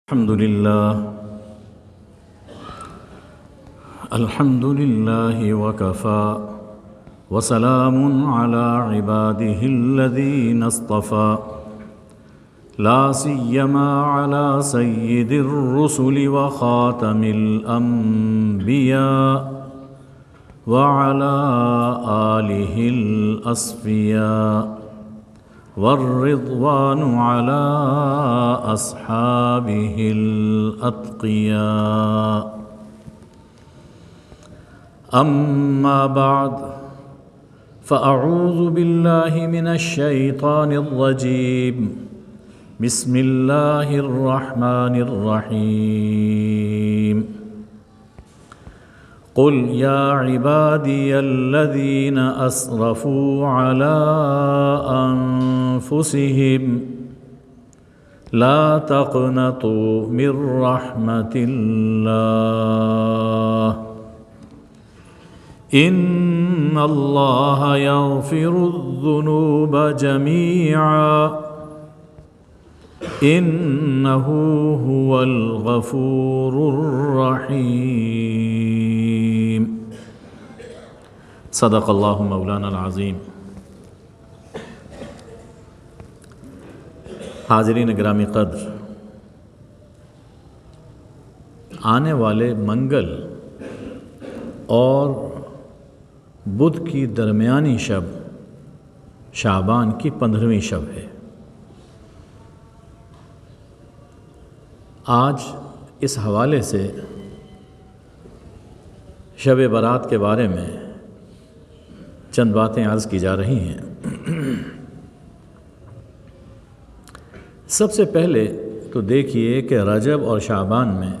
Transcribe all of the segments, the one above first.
الحمد لله وكفى وسلام على عباده الذين اصطفى لا سيما على سيد الرسل وخاتم الأنبياء وعلى آله الأصفياء والرضوان على أصحابه الأتقياء. أما بعد فأعوذ بالله من الشيطان الرجيم. بسم الله الرحمن الرحيم. قل يا عبادي الذين أسرفوا على أنفسهم لا تقنطوا من رحمة الله إن الله يغفر الذنوب جميعا إنه هو الغفور الرحيم. صدق اللہ مولانا العظیم. حاضرین گرامی قدر، آنے والے منگل اور بدھ کی درمیانی شب شعبان کی 15ویں شب ہے. آج اس حوالے سے شب برات کے بارے میں چند باتیں عرض کی جا رہی ہیں. سب سے پہلے تو دیکھیے کہ رجب اور شعبان میں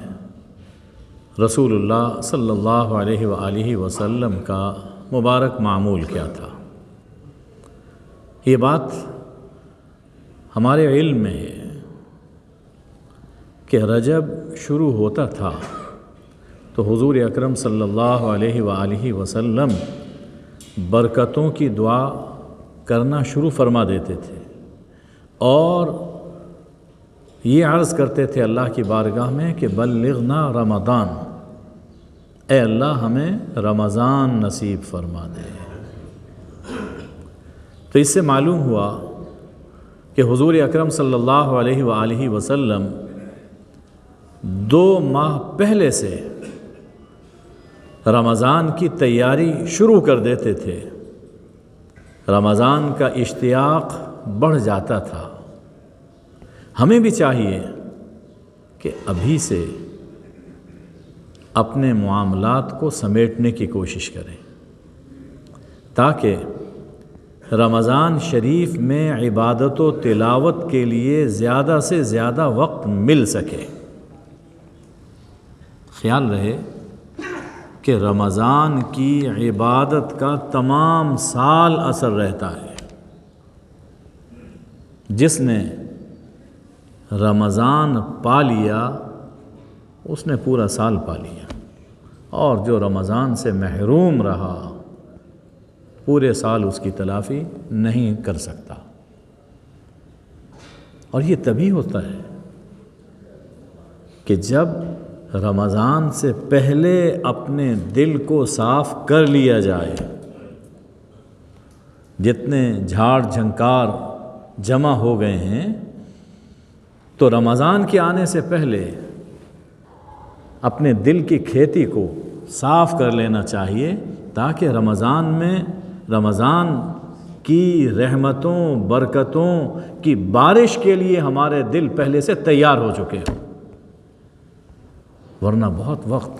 رسول اللہ صلی اللہ علیہ وآلہ وسلم کا مبارک معمول کیا تھا. یہ بات ہمارے علم میں ہے کہ رجب شروع ہوتا تھا تو حضور اکرم صلی اللہ علیہ وآلہ وسلم برکتوں کی دعا کرنا شروع فرما دیتے تھے اور یہ عرض کرتے تھے اللہ کی بارگاہ میں کہ بلغنا رمضان، اے اللہ ہمیں رمضان نصیب فرما دے. تو اس سے معلوم ہوا کہ حضور اکرم صلی اللہ علیہ وآلہ وسلم 2 ماہ پہلے سے رمضان کی تیاری شروع کر دیتے تھے. رمضان کا اشتیاق بڑھ جاتا تھا. ہمیں بھی چاہیے کہ ابھی سے اپنے معاملات کو سمیٹنے کی کوشش کریں تاکہ رمضان شریف میں عبادت و تلاوت کے لیے زیادہ سے زیادہ وقت مل سکے. خیال رہے کہ رمضان کی عبادت کا تمام سال اثر رہتا ہے. جس نے رمضان پا لیا اس نے پورا سال پا لیا، اور جو رمضان سے محروم رہا پورے سال اس کی تلافی نہیں کر سکتا. اور یہ تبھی ہوتا ہے کہ جب رمضان سے پہلے اپنے دل کو صاف کر لیا جائے. جتنے جھاڑ جھنکار جمع ہو گئے ہیں تو رمضان کے آنے سے پہلے اپنے دل کی کھیتی کو صاف کر لینا چاہیے تاکہ رمضان میں رمضان کی رحمتوں برکتوں کی بارش کے لیے ہمارے دل پہلے سے تیار ہو چکے ہوں. ورنہ بہت وقت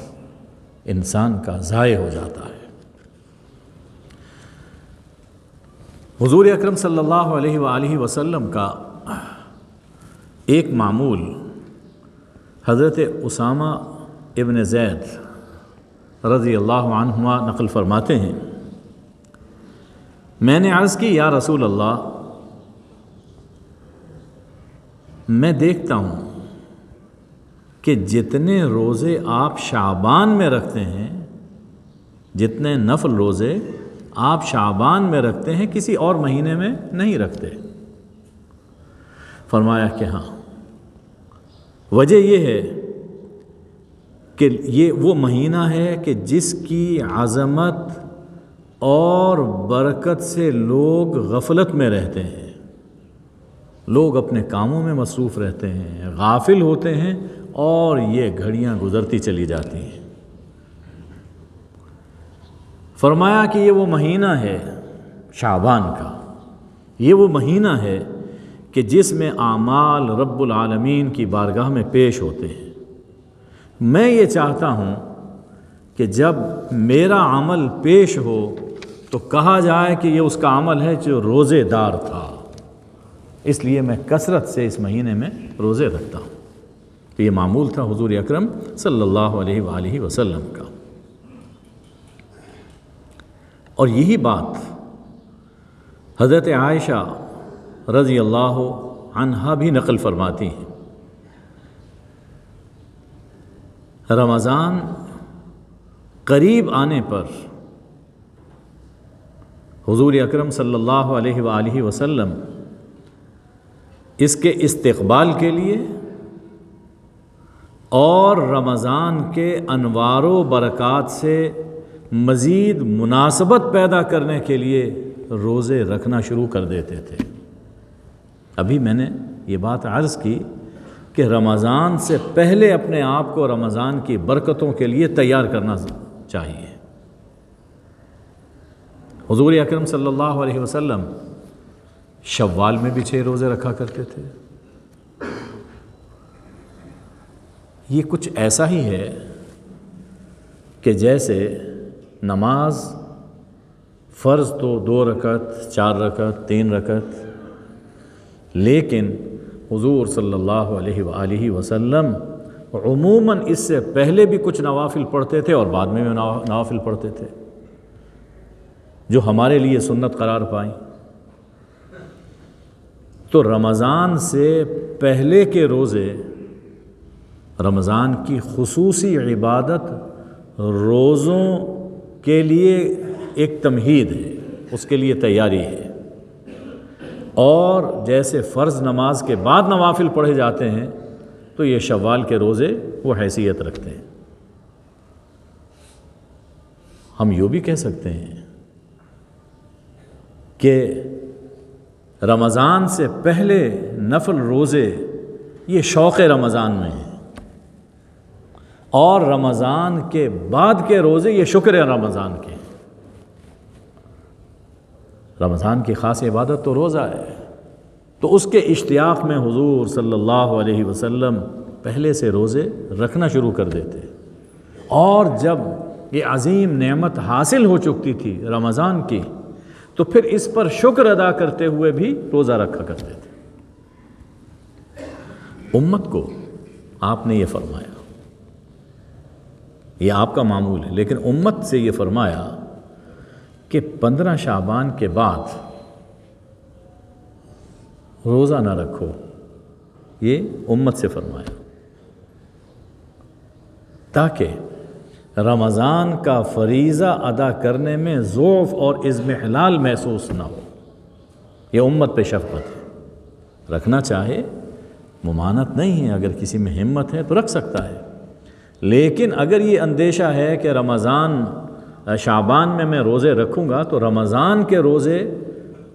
انسان کا ضائع ہو جاتا ہے. حضور اکرم صلی اللہ علیہ وآلہ وسلم کا ایک معمول حضرت اسامہ ابن زید رضی اللہ عنہما نقل فرماتے ہیں، میں نے عرض کی یا رسول اللہ، میں دیکھتا ہوں کہ جتنے روزے آپ شعبان میں رکھتے ہیں، جتنے نفل روزے آپ شعبان میں رکھتے ہیں کسی اور مہینے میں نہیں رکھتے. فرمایا کہ ہاں. وجہ یہ ہے کہ یہ وہ مہینہ ہے کہ جس کی عظمت اور برکت سے لوگ غفلت میں رہتے ہیں، لوگ اپنے کاموں میں مصروف رہتے ہیں، غافل ہوتے ہیں، اور یہ گھڑیاں گزرتی چلی جاتی ہیں۔ فرمایا کہ یہ وہ مہینہ ہے شعبان کا، یہ وہ مہینہ ہے کہ جس میں اعمال رب العالمین کی بارگاہ میں پیش ہوتے ہیں۔ میں یہ چاہتا ہوں کہ جب میرا عمل پیش ہو تو کہا جائے کہ یہ اس کا عمل ہے جو روزے دار تھا، اس لیے میں کثرت سے اس مہینے میں روزے رکھتا ہوں۔ تو یہ معمول تھا حضور اکرم صلی اللہ علیہ وآلہ وسلم کا، اور یہی بات حضرت عائشہ رضی اللہ عنہا بھی نقل فرماتی ہیں۔ رمضان قریب آنے پر حضور اکرم صلی اللہ علیہ وآلہ وسلم اس کے استقبال کے لیے اور رمضان کے انوار و برکات سے مزید مناسبت پیدا کرنے کے لیے روزے رکھنا شروع کر دیتے تھے۔ ابھی میں نے یہ بات عرض کی کہ رمضان سے پہلے اپنے آپ کو رمضان کی برکتوں کے لیے تیار کرنا چاہیے۔ حضور اکرم صلی اللہ علیہ وسلم شوال میں بھی 6 روزے رکھا کرتے تھے۔ یہ کچھ ایسا ہی ہے کہ جیسے نماز فرض تو 2 رکعت، 4 رکعت، 3 رکعت، لیکن حضور صلی اللہ علیہ وآلہ وسلم عموماً اس سے پہلے بھی کچھ نوافل پڑھتے تھے اور بعد میں بھی نوافل پڑھتے تھے جو ہمارے لیے سنت قرار پائیں۔ تو رمضان سے پہلے کے روزے، رمضان کی خصوصی عبادت روزوں کے لیے ایک تمہید ہے، اس کے لیے تیاری ہے، اور جیسے فرض نماز کے بعد نوافل پڑھے جاتے ہیں تو یہ شوال کے روزے وہ حیثیت رکھتے ہیں۔ ہم یوں بھی کہہ سکتے ہیں کہ رمضان سے پہلے نفل روزے یہ شوق رمضان میں ہیں، اور رمضان کے بعد کے روزے یہ شکر رمضان کے ہیں۔ رمضان کی خاص عبادت تو روزہ ہے، تو اس کے اشتیاق میں حضور صلی اللہ علیہ وسلم پہلے سے روزے رکھنا شروع کر دیتے، اور جب یہ عظیم نعمت حاصل ہو چکتی تھی رمضان کی تو پھر اس پر شکر ادا کرتے ہوئے بھی روزہ رکھا کرتے تھے۔ امت کو آپ نے یہ فرمایا، یہ آپ کا معمول ہے، لیکن امت سے یہ فرمایا کہ 15 شعبان کے بعد روزہ نہ رکھو، یہ امت سے فرمایا، تاکہ رمضان کا فریضہ ادا کرنے میں ضعف اور اضمحلال محسوس نہ ہو۔ یہ امت پہ شفقت ہے، رکھنا چاہے ممانعت نہیں ہے، اگر کسی میں ہمت ہے تو رکھ سکتا ہے، لیکن اگر یہ اندیشہ ہے کہ رمضان شعبان میں روزے رکھوں گا تو رمضان کے روزے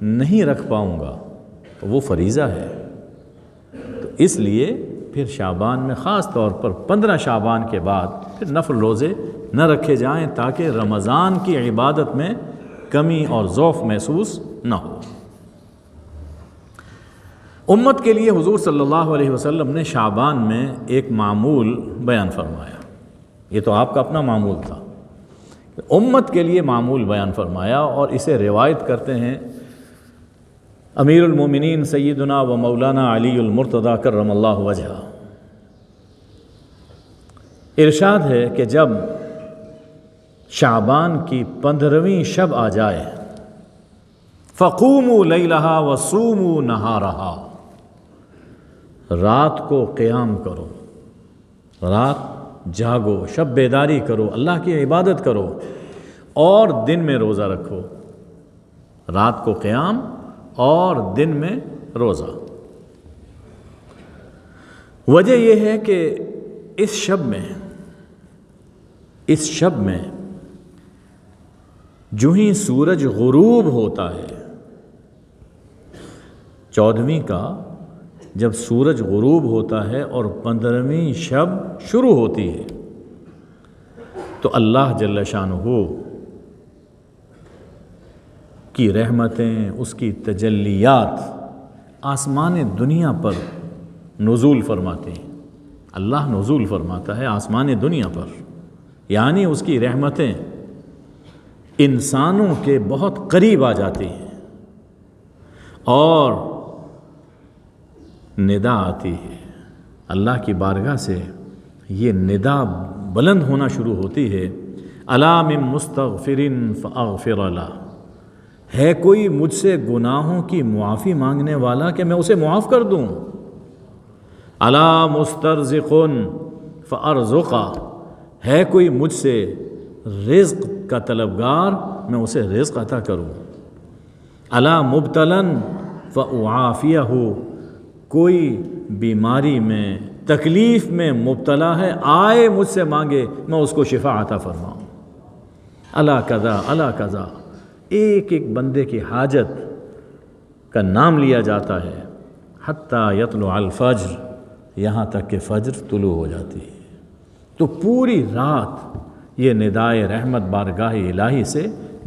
نہیں رکھ پاؤں گا، تو وہ فریضہ ہے، تو اس لیے پھر شعبان میں خاص طور پر 15 شعبان کے بعد پھر نفل روزے نہ رکھے جائیں تاکہ رمضان کی عبادت میں کمی اور ضعف محسوس نہ ہو۔ امت کے لیے حضور صلی اللہ علیہ وسلم نے شعبان میں ایک معمول بیان فرمایا، یہ تو آپ کا اپنا معمول تھا، امت کے لیے معمول بیان فرمایا، اور اسے روایت کرتے ہیں امیر المومنین سیدنا و مولانا علی المرتضیٰ کرم اللہ وجہہ۔ ارشاد ہے کہ جب شعبان کی 15ویں شب آ جائے فقوموا لیلہا وصوموا نہارہا، رات کو قیام کرو، رات جاگو، شب بیداری کرو، اللہ کی عبادت کرو، اور دن میں روزہ رکھو، رات کو قیام اور دن میں روزہ۔ وجہ یہ ہے کہ اس شب میں جو ہی سورج غروب ہوتا ہے، 14ویں کا جب سورج غروب ہوتا ہے اور 15ویں شب شروع ہوتی ہے، تو اللہ جل شانہ کی رحمتیں، اس کی تجلیات آسمان دنیا پر نزول فرماتے ہیں۔ اللہ نزول فرماتا ہے آسمان دنیا پر، یعنی اس کی رحمتیں انسانوں کے بہت قریب آ جاتی ہیں اور ندا آتی ہے۔ اللہ کی بارگاہ سے یہ ندا بلند ہونا شروع ہوتی ہے، الا من مستغفر فاغفر له، ہے کوئی مجھ سے گناہوں کی معافی مانگنے والا کہ میں اسے معاف کر دوں؟ الا مسترزق فارزقہ، ہے کوئی مجھ سے رزق کا طلبگار میں اسے رزق عطا کروں؟ الا مبتلا فاعافیہ، کوئی بیماری میں تکلیف میں مبتلا ہے، آئے مجھ سے مانگے میں اس کو شفا عطا فرماؤں۔ الا کذا الا کذا، ایک ایک بندے کی حاجت کا نام لیا جاتا ہے، حتیٰ یطلع الفجر، یہاں تک کہ فجر طلوع ہو جاتی ہے۔ تو پوری رات یہ ندائے رحمت بارگاہ الہی سے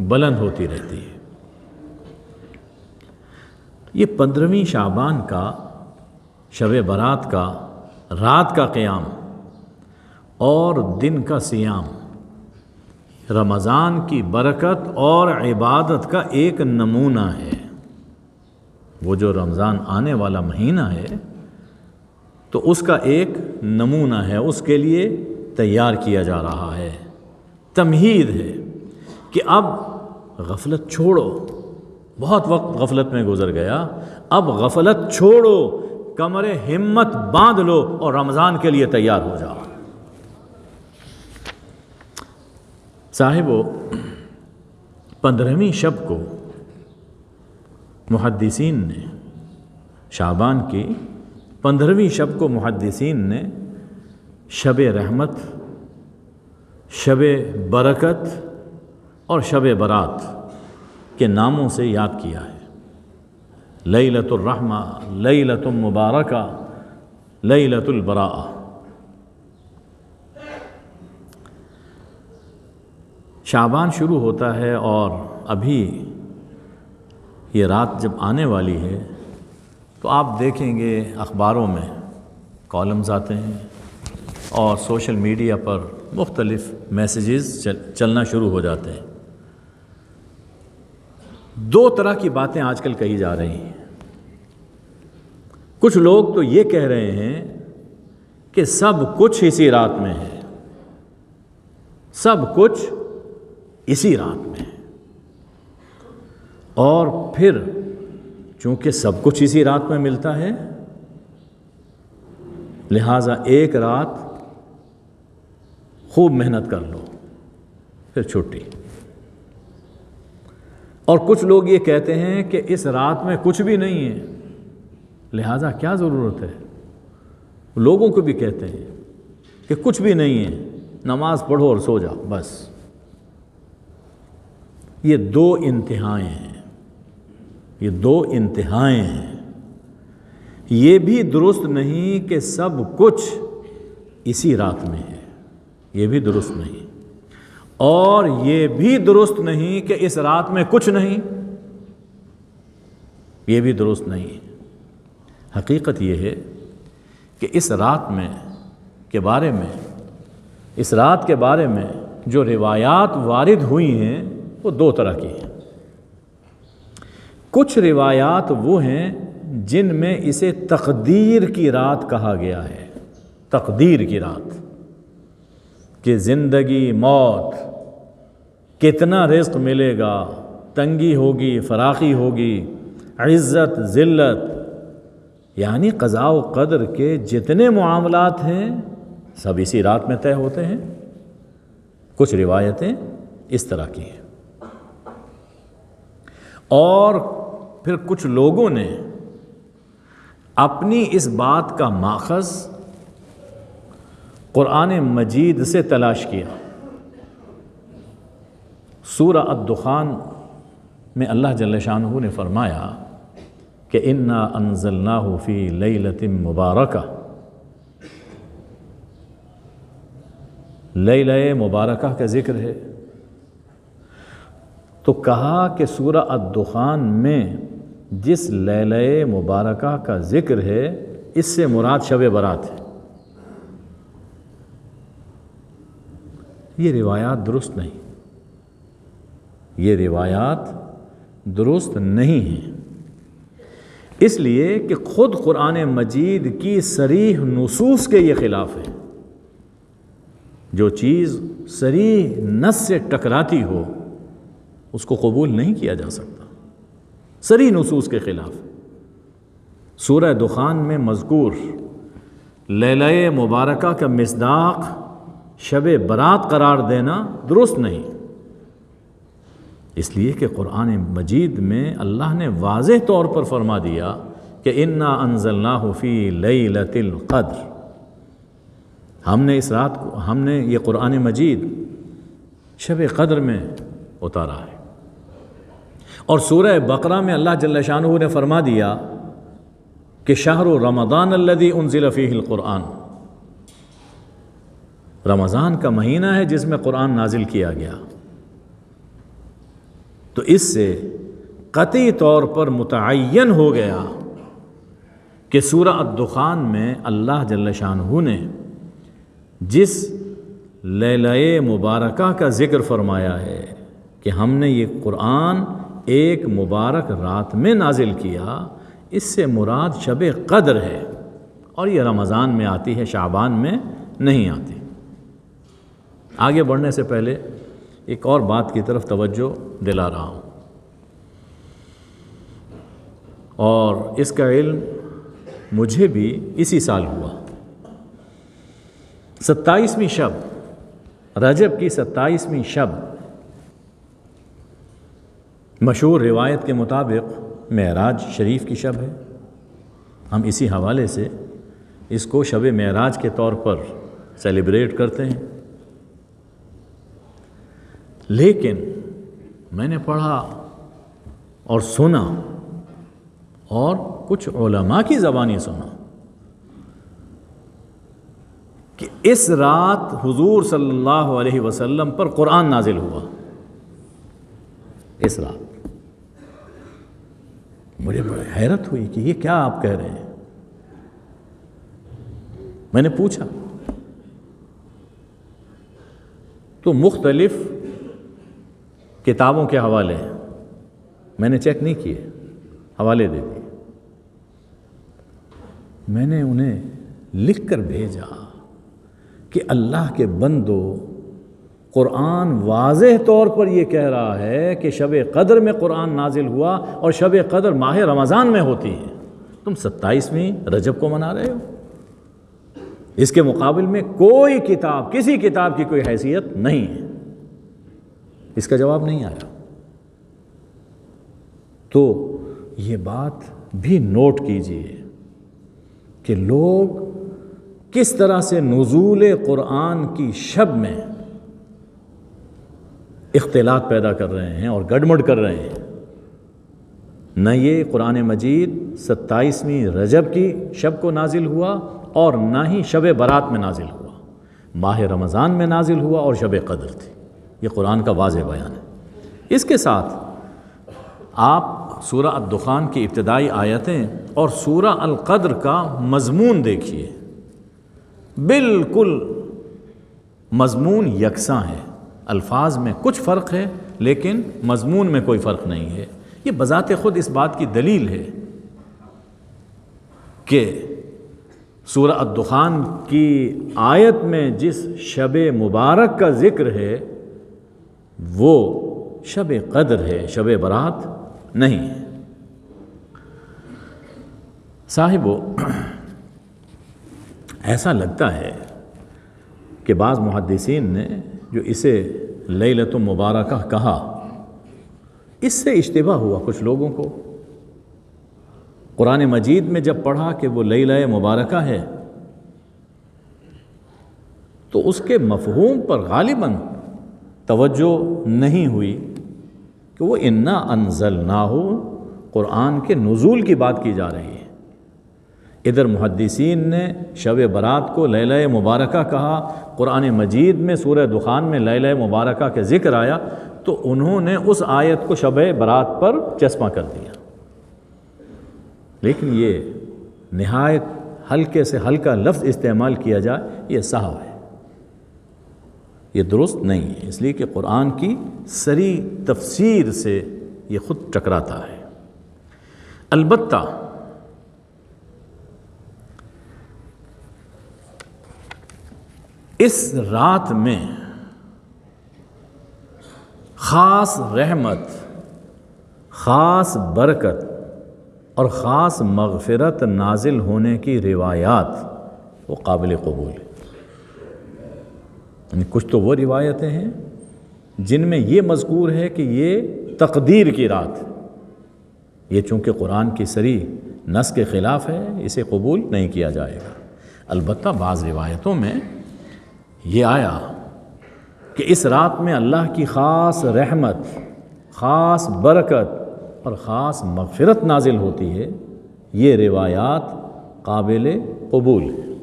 بلند ہوتی رہتی ہے۔ یہ 15ویں شعبان کا شب برات کا رات کا قیام اور دن کا صیام رمضان کی برکت اور عبادت کا ایک نمونہ ہے۔ وہ جو رمضان آنے والا مہینہ ہے تو اس کا ایک نمونہ ہے، اس کے لیے تیار کیا جا رہا ہے، تمہید ہے کہ اب غفلت چھوڑو، بہت وقت غفلت میں گزر گیا، اب غفلت چھوڑو، کمر ہمت باندھ لو اور رمضان کے لیے تیار ہو جاؤ۔ صاحبو، 15ویں شب کو محدثین نے، شعبان کی 15ویں شب کو محدثین نے شب رحمت، شب برکت اور شب برات کے ناموں سے یاد کیا ہے۔ لیلۃ الرحمہ، لیلۃ مبارکہ، لیلۃ البراءہ۔ شعبان شروع ہوتا ہے اور ابھی یہ رات جب آنے والی ہے تو آپ دیکھیں گے اخباروں میں کالمز آتے ہیں اور سوشل میڈیا پر مختلف میسیجز چلنا شروع ہو جاتے ہیں۔ دو طرح کی باتیں آج کل کہی جا رہی ہیں۔ کچھ لوگ تو یہ کہہ رہے ہیں کہ سب کچھ اسی رات میں ہے، سب کچھ اسی رات میں ہے، اور پھر چونکہ سب کچھ اسی رات میں ملتا ہے لہٰذا ایک رات خوب محنت کر لو پھر چھٹی۔ اور کچھ لوگ یہ کہتے ہیں کہ اس رات میں کچھ بھی نہیں ہے لہٰذا کیا ضرورت ہے، لوگوں کو بھی کہتے ہیں کہ کچھ بھی نہیں ہے، نماز پڑھو اور سو جاؤ بس۔ یہ دو انتہائیں ہیں، یہ دو انتہائیں ہیں۔ یہ بھی درست نہیں کہ سب کچھ اسی رات میں ہے، یہ بھی درست نہیں، اور یہ بھی درست نہیں کہ اس رات میں کچھ نہیں، یہ بھی درست نہیں۔ حقیقت یہ ہے کہ اس رات کے بارے میں جو روایات وارد ہوئی ہیں وہ دو طرح کی ہیں۔ کچھ روایات وہ ہیں جن میں اسے تقدیر کی رات کہا گیا ہے، تقدیر کی رات، کہ زندگی موت، کتنا رزق ملے گا، تنگی ہوگی فراخی ہوگی، عزت ذلت، یعنی قضاء و قدر کے جتنے معاملات ہیں سب اسی رات میں طے ہوتے ہیں۔ کچھ روایتیں اس طرح کی ہیں، اور پھر کچھ لوگوں نے اپنی اس بات کا ماخذ قرآن مجید سے تلاش کیا۔ سورہ الدخان میں اللہ جل شانہ نے فرمایا کہ انا انزلناہ فی لیلۃ مبارکہ، لیلہ مبارکہ کا ذکر ہے، تو کہا کہ سورہ الدخان میں جس لیلہ مبارکہ کا ذکر ہے اس سے مراد شب برات ہے۔ یہ روایات درست نہیں، یہ روایات درست نہیں ہیں، اس لیے کہ خود قرآن مجید کی صریح نصوص کے یہ خلاف ہے۔ جو چیز صریح نص سے ٹکراتی ہو اس کو قبول نہیں کیا جا سکتا، صریح نصوص کے خلاف۔ سورہ دخان میں مذکور لیلہ مبارکہ کا مصداق شب برات قرار دینا درست نہیں، اس لیے کہ قرآن مجید میں اللہ نے واضح طور پر فرما دیا کہ انا انزلناہ فی لیلۃ القدر، ہم نے اس رات کو، ہم نے یہ قرآن مجید شب قدر میں اتارا ہے۔ اور سورہ بقرہ میں اللہ جل شانہ نے فرما دیا کہ شہر رمضان الذی انزل فیہ القرآن، رمضان کا مہینہ ہے جس میں قرآن نازل کیا گیا۔ تو اس سے قطعی طور پر متعین ہو گیا کہ سورہ الدخان میں اللہ جل شانہ نے جس لیلہ مبارکہ کا ذکر فرمایا ہے کہ ہم نے یہ قرآن ایک مبارک رات میں نازل کیا، اس سے مراد شب قدر ہے، اور یہ رمضان میں آتی ہے، شعبان میں نہیں آتی۔ آگے بڑھنے سے پہلے ایک اور بات کی طرف توجہ دلا رہا ہوں، اور اس کا علم مجھے بھی اسی سال ہوا۔ 27ویں شب، رجب کی 27ویں شب، مشہور روایت کے مطابق معراج شریف کی شب ہے۔ ہم اسی حوالے سے اس کو شب معراج کے طور پر سیلیبریٹ کرتے ہیں۔ لیکن میں نے پڑھا اور سنا، اور کچھ علماء کی زبانی سنا کہ اس رات حضور صلی اللہ علیہ وسلم پر قرآن نازل ہوا۔ اس رات مجھے بڑی حیرت ہوئی کہ یہ کیا آپ کہہ رہے ہیں۔ میں نے پوچھا تو مختلف کتابوں کے حوالے ہیں، میں نے چیک نہیں کیے، حوالے دے دیے۔ میں نے انہیں لکھ کر بھیجا کہ اللہ کے بندو، قرآن واضح طور پر یہ کہہ رہا ہے کہ شب قدر میں قرآن نازل ہوا، اور شب قدر ماہ رمضان میں ہوتی ہے، تم 27ویں رجب کو منا رہے ہو۔ اس کے مقابل میں کوئی کتاب، کسی کتاب کی کوئی حیثیت نہیں ہے۔ اس کا جواب نہیں آیا۔ تو یہ بات بھی نوٹ کیجئے کہ لوگ کس طرح سے نزول قرآن کی شب میں اختلاط پیدا کر رہے ہیں اور گڑبڑ کر رہے ہیں۔ نہ یہ قرآن مجید 27ویں رجب کی شب کو نازل ہوا، اور نہ ہی شب برات میں نازل ہوا، ماہ رمضان میں نازل ہوا اور شب قدر تھی۔ یہ قرآن کا واضح بیان ہے۔ اس کے ساتھ آپ سورہ الدخان کی ابتدائی آیتیں اور سورہ القدر کا مضمون دیکھیے، بالکل مضمون یکساں ہے، الفاظ میں کچھ فرق ہے لیکن مضمون میں کوئی فرق نہیں ہے۔ یہ بذات خود اس بات کی دلیل ہے کہ سورہ الدخان کی آیت میں جس شب مبارک کا ذکر ہے وہ شب قدر ہے، شب برات نہیں ہے۔ صاحبو، ایسا لگتا ہے کہ بعض محدثین نے جو اسے لیلۃ مبارکہ کہا، اس سے اشتباہ ہوا کچھ لوگوں کو۔ قرآن مجید میں جب پڑھا کہ وہ لیلہ مبارکہ ہے تو اس کے مفہوم پر غالباً توجہ نہیں ہوئی کہ وہ انا انزلناہ قرآن کے نزول کی بات کی جا رہی ہے۔ ادھر محدثین نے شب برات کو لیلہ مبارکہ کہا، قرآن مجید میں سورہ دخان میں لیلہ مبارکہ کے ذکر آیا تو انہوں نے اس آیت کو شب برات پر چسپاں کر دیا۔ لیکن یہ نہایت ہلکے سے ہلکا لفظ استعمال کیا جائے، یہ سہو ہے، یہ درست نہیں ہے، اس لیے کہ قرآن کی صریح تفسیر سے یہ خود ٹکراتا ہے۔ البتہ اس رات میں خاص رحمت، خاص برکت اور خاص مغفرت نازل ہونے کی روایات وہ قابل قبول ہے۔ یعنی کچھ تو وہ روایتیں ہیں جن میں یہ مذکور ہے کہ یہ تقدیر کی رات ہے، یہ چونکہ قرآن کی صریح نص کے خلاف ہے، اسے قبول نہیں کیا جائے گا۔ البتہ بعض روایتوں میں یہ آیا کہ اس رات میں اللہ کی خاص رحمت، خاص برکت اور خاص مغفرت نازل ہوتی ہے، یہ روایات قابل قبول ہے۔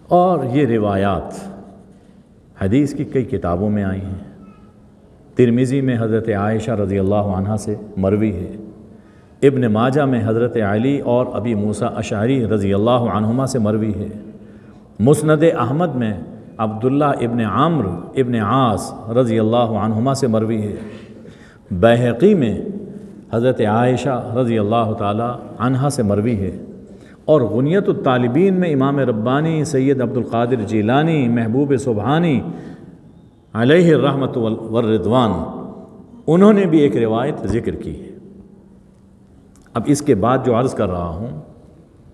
اور یہ روایات حدیث کی کئی کتابوں میں آئی ہیں۔ ترمذی میں حضرت عائشہ رضی اللہ عنہا سے مروی ہے، ابن ماجہ میں حضرت علی اور ابی موسیٰ اشعری رضی اللہ عنہما سے مروی ہے، مسند احمد میں عبداللہ ابن عمرو ابن عاص رضی اللہ عنہما سے مروی ہے، بیہقی میں حضرت عائشہ رضی اللہ تعالی عنہا سے مروی ہے، اور غنیت الطالبین میں امام ربانی سید عبد القادر جیلانی محبوب سبحانی علیہ الرحمت والرضوان انہوں نے بھی ایک روایت ذکر کی ہے۔ اب اس کے بعد جو عرض کر رہا ہوں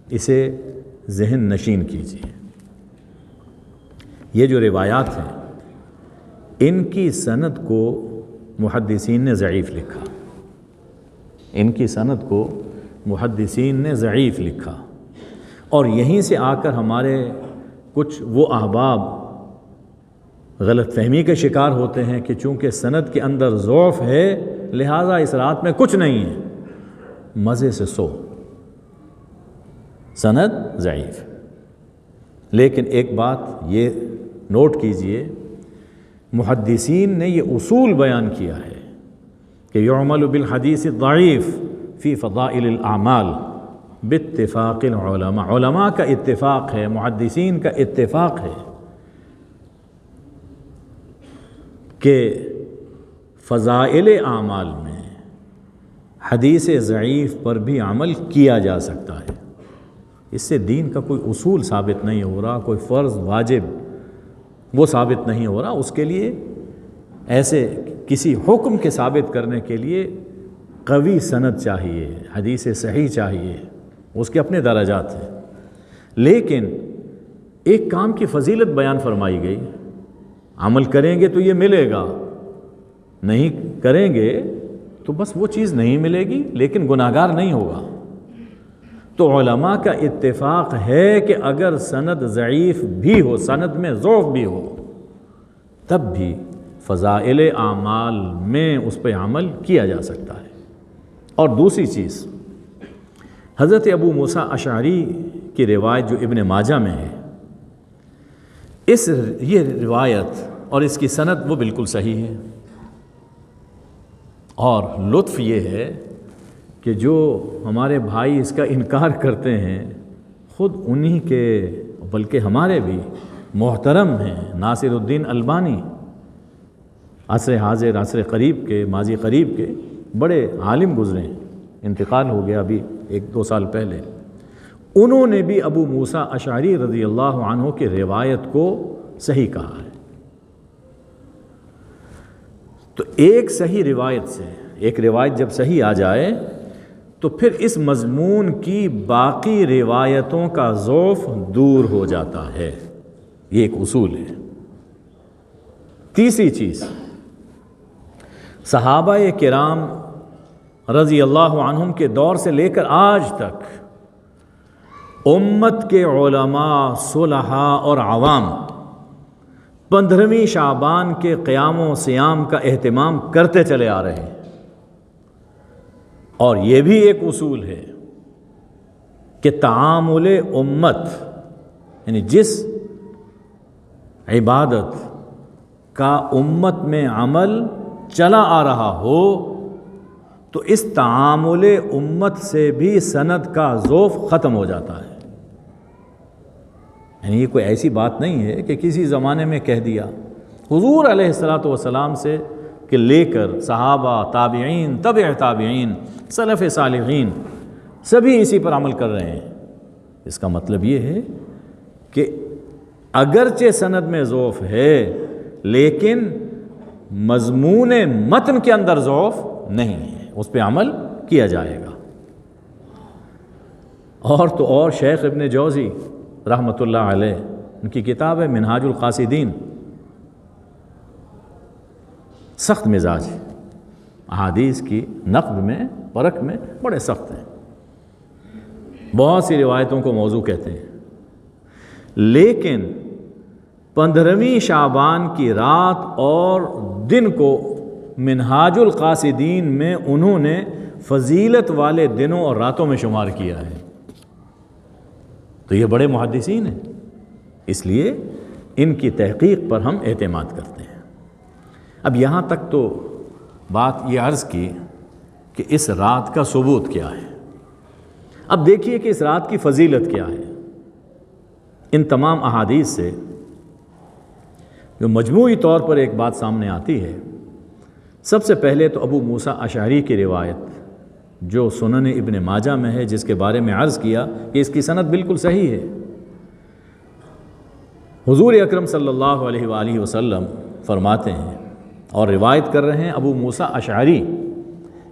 اسے ذہن نشین کیجیے۔ یہ جو روایات ہیں ان کی سند کو محدثین نے ضعیف لکھا، ان کی سند کو محدثین نے ضعیف لکھا، اور یہیں سے آ کر ہمارے کچھ وہ احباب غلط فہمی کے شکار ہوتے ہیں کہ چونکہ سند کے اندر ضعف ہے لہٰذا اس رات میں کچھ نہیں ہے، مزے سے سو، سند ضعیف۔ لیکن ایک بات یہ نوٹ کیجئے، محدثین نے یہ اصول بیان کیا ہے کہ یعمل بالحدیث الضعیف فی فضائل الاعمال باتفاق العلماء، علماء کا اتفاق ہے، محدثین کا اتفاق ہے کہ فضائل اعمال میں حدیث ضعیف پر بھی عمل کیا جا سکتا ہے۔ اس سے دین کا کوئی اصول ثابت نہیں ہو رہا، کوئی فرض واجب وہ ثابت نہیں ہو رہا، اس کے لیے ایسے کسی حکم کے ثابت کرنے کے لیے قوی سند چاہیے، حدیث صحیح چاہیے، اس کے اپنے درجات ہیں۔ لیکن ایک کام کی فضیلت بیان فرمائی گئی، عمل کریں گے تو یہ ملے گا، نہیں کریں گے تو بس وہ چیز نہیں ملے گی لیکن گناہگار نہیں ہوگا۔ تو علماء کا اتفاق ہے کہ اگر سند ضعیف بھی ہو، سند میں ضعف بھی ہو، تب بھی فضائل اعمال میں اس پہ عمل کیا جا سکتا ہے۔ اور دوسری چیز، حضرت ابو موسیٰ اشعری کی روایت جو ابن ماجہ میں ہے، یہ روایت اور اس کی سند وہ بالکل صحیح ہے، اور لطف یہ ہے کہ جو ہمارے بھائی اس کا انکار کرتے ہیں خود انہی کے بلکہ ہمارے بھی محترم ہیں ناصر الدین البانی، عصر حاضر عصر قریب کے، ماضی قریب کے بڑے عالم گزرے ہیں، انتقال ہو گیا ابھی 1-2 سال پہلے۔ انہوں نے بھی ابو موسیٰ اشعری رضی اللہ عنہ کی روایت کو صحیح کہا ہے۔ تو ایک صحیح روایت سے، ایک روایت جب صحیح آ جائے تو پھر اس مضمون کی باقی روایتوں کا ضعف دور ہو جاتا ہے، یہ ایک اصول ہے۔ تیسری چیز، صحابہ کرام رضی اللہ عنہم کے دور سے لے کر آج تک امت کے علماء، صلحاء اور عوام 15ویں شعبان کے قیام و صیام کا اہتمام کرتے چلے آ رہے ہیں۔ اور یہ بھی ایک اصول ہے کہ تعامل امت، یعنی جس عبادت کا امت میں عمل چلا آ رہا ہو تو اس تعامل امت سے بھی سند کا ذوف ختم ہو جاتا ہے۔ یعنی یہ کوئی ایسی بات نہیں ہے کہ کسی زمانے میں کہہ دیا، حضور علیہ الصلاۃ والسلام سے کہ لے کر صحابہ، تابعین، تبع تابعین، سلف صالحین سبھی اسی پر عمل کر رہے ہیں۔ اس کا مطلب یہ ہے کہ اگرچہ سند میں ضعف ہے لیکن مضمون متن کے اندر ضعف نہیں ہے، اس پہ عمل کیا جائے گا۔ اور تو اور شیخ ابن جوزی رحمۃ اللہ علیہ، ان کی کتاب ہے منہاج القاصدین، سخت مزاج ہے، احادیث کی نقد میں، پرکھ میں بڑے سخت ہیں، بہت سی روایتوں کو موضوع کہتے ہیں، لیکن 15ویں شعبان کی رات اور دن کو منہاج القاصدین میں انہوں نے فضیلت والے دنوں اور راتوں میں شمار کیا ہے۔ تو یہ بڑے محدثین ہیں، اس لیے ان کی تحقیق پر ہم اعتماد کرتے ہیں۔ اب یہاں تک تو بات یہ عرض کی کہ اس رات کا ثبوت کیا ہے۔ اب دیکھیے کہ اس رات کی فضیلت کیا ہے۔ ان تمام احادیث سے جو مجموعی طور پر ایک بات سامنے آتی ہے، سب سے پہلے تو ابو موسیٰ اشعری کی روایت جو سنن ابن ماجہ میں ہے، جس کے بارے میں عرض کیا کہ اس کی سند بالکل صحیح ہے۔ حضور اکرم صلی اللہ علیہ وآلہ وسلم فرماتے ہیں اور روایت کر رہے ہیں ابو موسیٰ اشعری،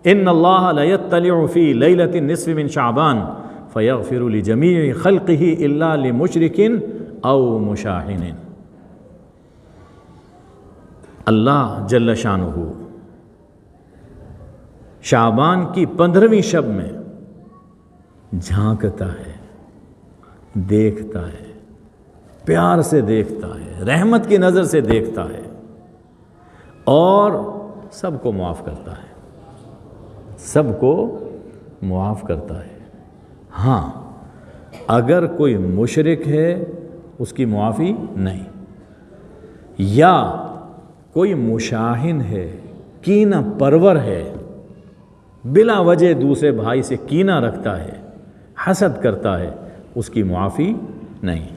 ان اللہ لیطلع فی لیلۃ النصف من شعبان فیغفر لجمیع خلقہ الا لمشرک او مشاحن۔ اللہ جل شانہ شعبان کی 15ویں شب میں جھانکتا ہے، دیکھتا ہے، پیار سے دیکھتا ہے، رحمت کی نظر سے دیکھتا ہے اور سب کو معاف کرتا ہے، سب کو معاف کرتا ہے۔ ہاں، اگر کوئی مشرک ہے اس کی معافی نہیں، یا کوئی مشاہن ہے، کینہ پرور ہے، بلا وجہ دوسرے بھائی سے کینہ رکھتا ہے، حسد کرتا ہے، اس کی معافی نہیں۔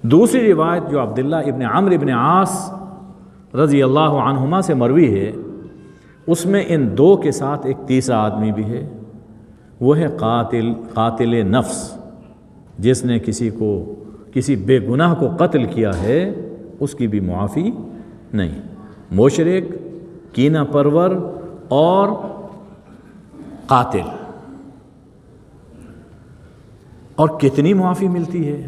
دوسری روایت جو عبداللہ ابن عمرو ابن عاص رضی اللہ عنہما سے مروی ہے، اس میں ان دو کے ساتھ ایک تیسرا آدمی بھی ہے، وہ ہے قاتل نفس، جس نے کسی بے گناہ کو قتل کیا ہے، اس کی بھی معافی نہیں۔ مشرک، کینہ پرور اور قاتل، اور کتنی معافی ملتی ہے۔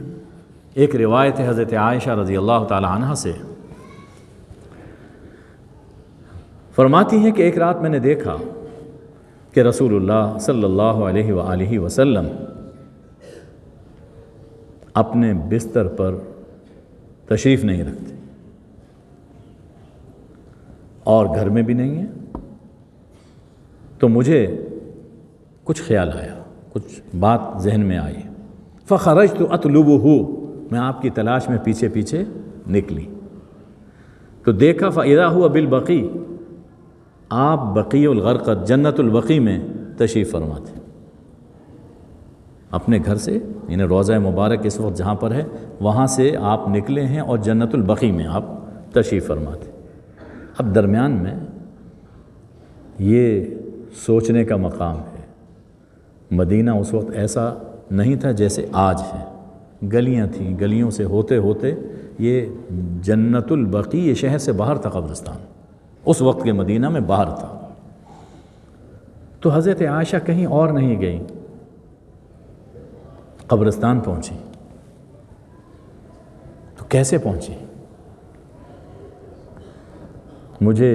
ایک روایت ہے حضرت عائشہ رضی اللہ تعالی عنہ سے، فرماتی ہیں کہ ایک رات میں نے دیکھا کہ رسول اللہ صلی اللہ علیہ وآلہ وسلم اپنے بستر پر تشریف نہیں رکھتے اور گھر میں بھی نہیں ہیں، تو مجھے کچھ خیال آیا، کچھ بات ذہن میں آئی، فخرجت اطلبہ، میں آپ کی تلاش میں پیچھے پیچھے نکلی تو دیکھا فاذا ہوا بالبقیع، آپ بقیع الغرقد، جنت البقیع میں تشریف فرما تھے۔ اپنے گھر سے، یعنی روضہ مبارک اس وقت جہاں پر ہے وہاں سے آپ نکلے ہیں اور جنت البقیع میں آپ تشریف فرما تھے۔ اب درمیان میں یہ سوچنے کا مقام ہے، مدینہ اس وقت ایسا نہیں تھا جیسے آج ہے، گلیاں تھیں، گلیوں سے ہوتے ہوتے یہ جنت البقیع یہ شہر سے باہر تھا، قبرستان اس وقت کے مدینہ میں باہر تھا۔ تو حضرت عائشہ کہیں اور نہیں گئیں، قبرستان پہنچی۔ تو کیسے پہنچی؟ مجھے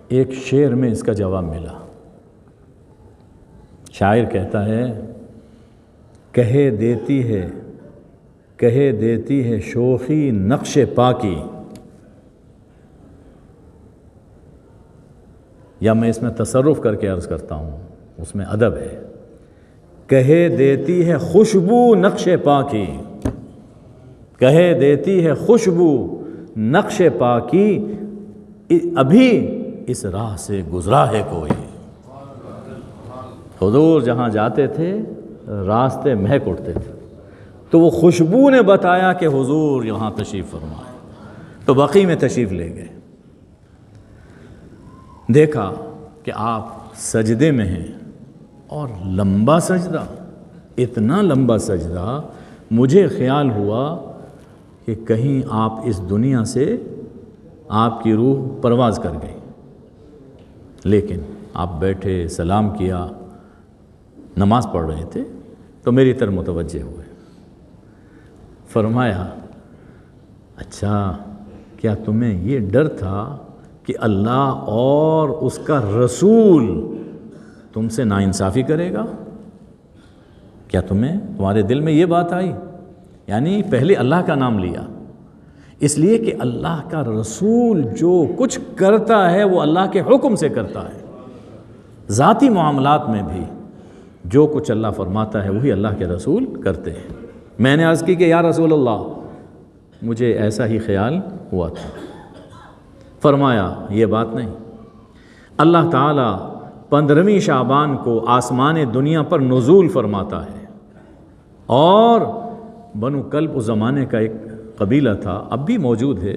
ایک شعر میں اس کا جواب ملا۔ شاعر کہتا ہے کہے دیتی ہے شوخی نقش پاکی. یا میں اس میں تصرف کر کے عرض کرتا ہوں، اس میں ادب ہے. کہے دیتی ہے خوشبو نقش پاکی، کہے دیتی ہے خوشبو نقش پاکی، ابھی اس راہ سے گزرا ہے کوئی. حضور جہاں جاتے تھے راستے مہک اٹھتے تھے، تو وہ خوشبو نے بتایا کہ حضور یہاں تشریف فرمائے، تو بقیع میں تشریف لے گئے. دیکھا کہ آپ سجدے میں ہیں، اور لمبا سجدہ، اتنا لمبا سجدہ، مجھے خیال ہوا کہ کہیں آپ اس دنیا سے آپ کی روح پرواز کر گئی. لیکن آپ بیٹھے، سلام کیا، نماز پڑھ رہے تھے، تو میری طرف متوجہ ہوئے. فرمایا اچھا کیا تمہیں یہ ڈر تھا کہ اللہ اور اس کا رسول تم سے ناانصافی کرے گا؟ کیا تمہارے دل میں یہ بات آئی؟ یعنی پہلے اللہ کا نام لیا، اس لیے کہ اللہ کا رسول جو کچھ کرتا ہے وہ اللہ کے حکم سے کرتا ہے. ذاتی معاملات میں بھی جو کچھ اللہ فرماتا ہے وہی اللہ کے رسول کرتے ہیں. میں نے عرض کی کہ یا رسول اللہ مجھے ایسا ہی خیال ہوا تھا. فرمایا یہ بات نہیں، اللہ تعالیٰ 15ویں شعبان کو آسمان دنیا پر نزول فرماتا ہے، اور بنو کلب اس زمانے کا ایک قبیلہ تھا، اب بھی موجود ہے،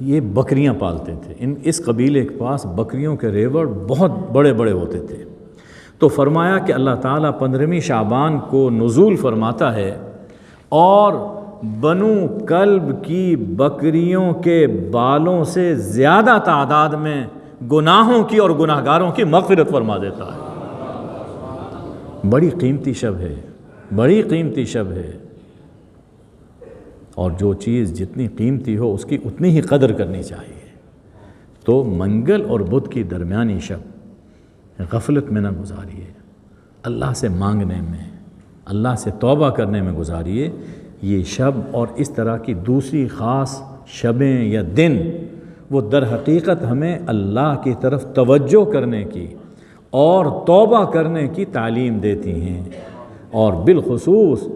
یہ بکریاں پالتے تھے. اس قبیلے کے پاس بکریوں کے ریوڑ بہت بڑے بڑے ہوتے تھے. تو فرمایا کہ اللہ تعالیٰ 15ویں شعبان کو نزول فرماتا ہے، اور بنو کلب کی بکریوں کے بالوں سے زیادہ تعداد میں گناہوں کی اور گناہگاروں کی مغفرت فرما دیتا ہے. بڑی قیمتی شب ہے، بڑی قیمتی شب ہے، اور جو چیز جتنی قیمتی ہو اس کی اتنی ہی قدر کرنی چاہیے. تو منگل اور بدھ کی درمیانی شب غفلت میں نہ گزاریے، اللہ سے مانگنے میں، اللہ سے توبہ کرنے میں گزاریے. یہ شب اور اس طرح کی دوسری خاص شبیں یا دن وہ در حقیقت ہمیں اللہ کی طرف توجہ کرنے کی اور توبہ کرنے کی تعلیم دیتی ہیں. اور بالخصوص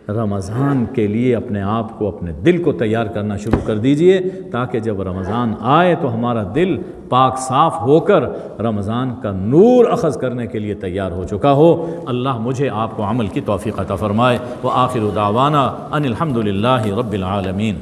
رمضان کے لیے اپنے آپ کو، اپنے دل کو تیار کرنا شروع کر دیجئے، تاکہ جب رمضان آئے تو ہمارا دل پاک صاف ہو کر رمضان کا نور اخذ کرنے کے لیے تیار ہو چکا ہو. اللہ مجھے آپ کو عمل کی توفیق عطا فرمائے. وآخر دعوانا ان الحمد للہ رب العالمین.